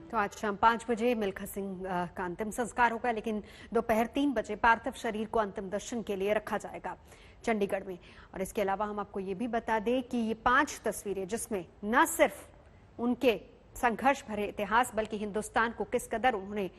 तो आज शाम 5 बजे मिल्खा सिंह का अंतिम संस्कार होगा, लेकिन दोपहर 3 बजे पार्थिव शरीर को अंतिम दर्शन के लिए रखा जाएगा चंडीगढ़ में। और इसके अलावा हम आपको ये भी बता दें कि ये 5 तस्वीरें, जिसमें न सिर्फ उनके संघर्ष भरे इतिहास बल्कि हिंदुस्तान को किस कदर उन्होंने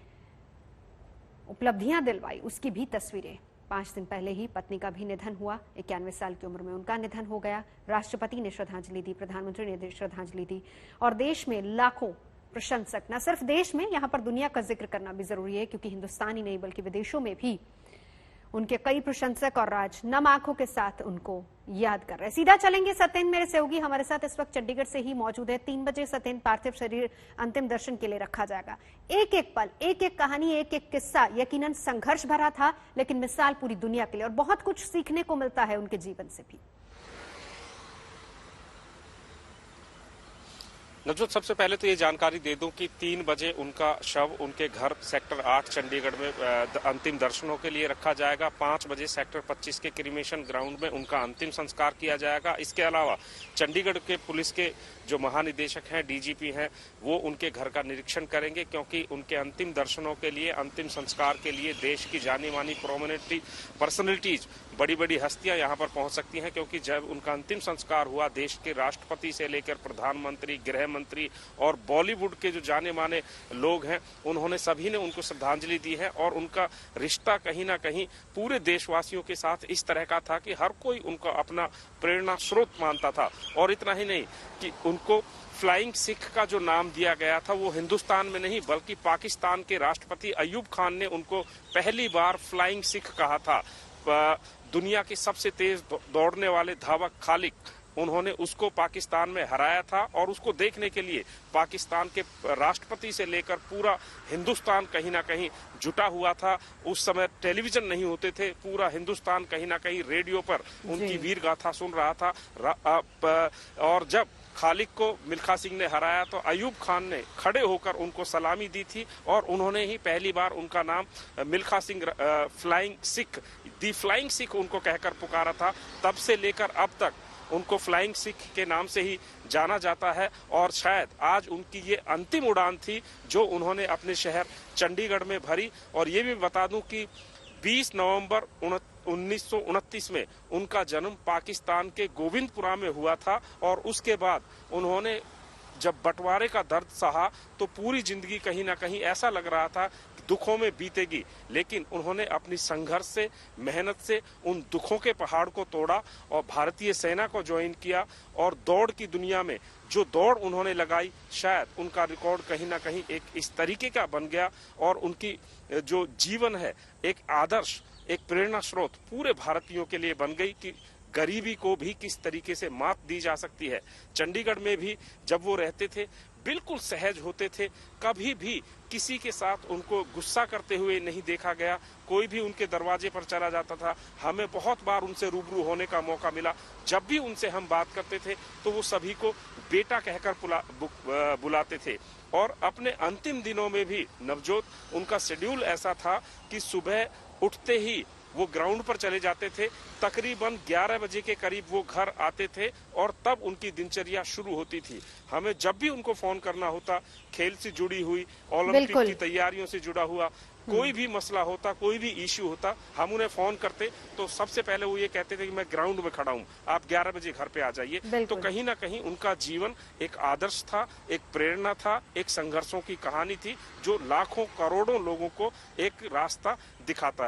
उपलब्धियां दिलवाई, उसकी भी तस्वीरें। 5 दिन पहले ही पत्नी का भी निधन हुआ। 91 साल की उम्र में उनका निधन हो गया। राष्ट्रपति ने श्रद्धांजलि दी, प्रधानमंत्री ने श्रद्धांजलि दी और देश में लाखों प्रशंसक, न सिर्फ देश में, यहां पर दुनिया का जिक्र करना भी जरूरी है, क्योंकि हिंदुस्तान ही नहीं बल्कि विदेशों में भी उनके कई प्रशंसक और राज नम आंखों के साथ उनको याद कर रहे हैं। सीधा चलेंगे, सत्येंद्र मेरे सहयोगी हमारे साथ इस वक्त चंडीगढ़ से ही मौजूद है। 3 बजे सत्येंद्र पार्थिव शरीर अंतिम दर्शन के लिए रखा जाएगा। एक एक पल, एक एक कहानी, एक एक किस्सा यकीनन संघर्ष भरा था, लेकिन मिसाल पूरी दुनिया के लिए, और बहुत कुछ सीखने को मिलता है उनके जीवन से भी। नवजोत, सबसे पहले तो ये जानकारी दे दूं कि 3 बजे उनका शव उनके घर सेक्टर 8 चंडीगढ़ में अंतिम दर्शनों के लिए रखा जाएगा। 5 बजे सेक्टर 25 के क्रिमेशन ग्राउंड में उनका अंतिम संस्कार किया जाएगा। इसके अलावा चंडीगढ़ के पुलिस के जो महानिदेशक हैं, डीजीपी हैं, वो उनके घर का निरीक्षण करेंगे, क्योंकि उनके अंतिम दर्शनों के लिए, अंतिम संस्कार के लिए देश की जानी मानी प्रोमिनेंट पर्सनैलिटीज, बड़ी बड़ी हस्तियां यहां पर पहुंच सकती हैं, क्योंकि जब उनका अंतिम संस्कार हुआ, देश के राष्ट्रपति से लेकर प्रधानमंत्री, गृह मंत्री और बॉलीवुड के जो जाने माने लोग हैं, उन्होंने सभी ने उनको श्रद्धांजलि दी है। और उनका रिश्ता कहीं ना कहीं पूरे देशवासियों के साथ इस तरह का था कि हर कोई उनको अपना प्रेरणा स्रोत मानता था। और इतना ही नहीं कि उनको फ्लाइंग सिख का जो नाम दिया गया था, वो हिंदुस्तान में नहीं बल्कि पाकिस्तान के राष्ट्रपति अयूब खान ने उनको पहली बार फ्लाइंग सिख कहा था। दुनिया के सबसे तेज दौड़ने वाले धावक खालिक, उन्होंने उसको पाकिस्तान में हराया था। और उसको देखने के लिए पाकिस्तान के राष्ट्रपति से लेकर पूरा हिंदुस्तान कहीं ना कहीं जुटा हुआ था। उस समय टेलीविजन नहीं होते थे, पूरा हिंदुस्तान कहीं ना कहीं रेडियो पर उनकी वीर गाथा सुन रहा था। और जब खालिक को मिल्खा सिंह ने हराया तो अयूब खान ने खड़े होकर उनको सलामी दी थी, और उन्होंने ही पहली बार उनका नाम मिल्खा सिंह फ्लाइंग सिख, दी फ्लाइंग सिख उनको कहकर पुकारा था। तब से लेकर अब तक उनको फ्लाइंग सिख के नाम से ही जाना जाता है। और शायद आज उनकी ये अंतिम उड़ान थी जो उन्होंने अपने शहर चंडीगढ़ में भरी। और ये भी बता दूं कि 20 नवंबर 1929 में उनका जन्म पाकिस्तान के गोविंदपुरा में हुआ था। और उसके बाद उन्होंने जब बंटवारे का दर्द सहा तो पूरी जिंदगी कहीं ना कहीं ऐसा लग रहा था कि दुखों में बीतेगी, लेकिन उन्होंने अपनी संघर्ष से, मेहनत से उन दुखों के पहाड़ को तोड़ा और भारतीय सेना को ज्वाइन किया। और दौड़ की दुनिया में जो दौड़ उन्होंने लगाई, शायद उनका रिकॉर्ड कहीं ना कहीं एक इस तरीके का बन गया। और उनकी जो जीवन है, एक आदर्श, एक प्रेरणा स्रोत पूरे भारतीयों के लिए बन गई कि गरीबी को भी किस तरीके से मात दी जा सकती है। चंडीगढ़ में भी जब वो रहते थे, बिल्कुल सहज होते थे, कभी भी किसी के साथ उनको गुस्सा करते हुए नहीं देखा गया। कोई भी उनके दरवाजे पर चला जाता था, हमें बहुत बार उनसे रूबरू होने का मौका मिला। जब भी उनसे हम बात करते थे तो वो सभी को बेटा कहकर बुलाते थे। और अपने अंतिम दिनों में भी नवजोत, उनका शेड्यूल ऐसा था कि सुबह उठते ही वो ग्राउंड पर चले जाते थे, तकरीबन 11 बजे के करीब वो घर आते थे और तब उनकी दिनचर्या शुरू होती थी। हमें जब भी उनको फोन करना होता, खेल से जुड़ी हुई, ओलंपिक की तैयारियों से जुड़ा हुआ कोई भी मसला होता, कोई भी इश्यू होता, हम उन्हें फोन करते तो सबसे पहले वो ये कहते थे कि मैं ग्राउंड में खड़ा हूँ, आप 11 बजे घर पे आ जाइए। तो कहीं ना कहीं उनका जीवन एक आदर्श था, एक प्रेरणा था, एक संघर्षों की कहानी थी जो लाखों करोड़ों लोगों को एक रास्ता दिखाता है।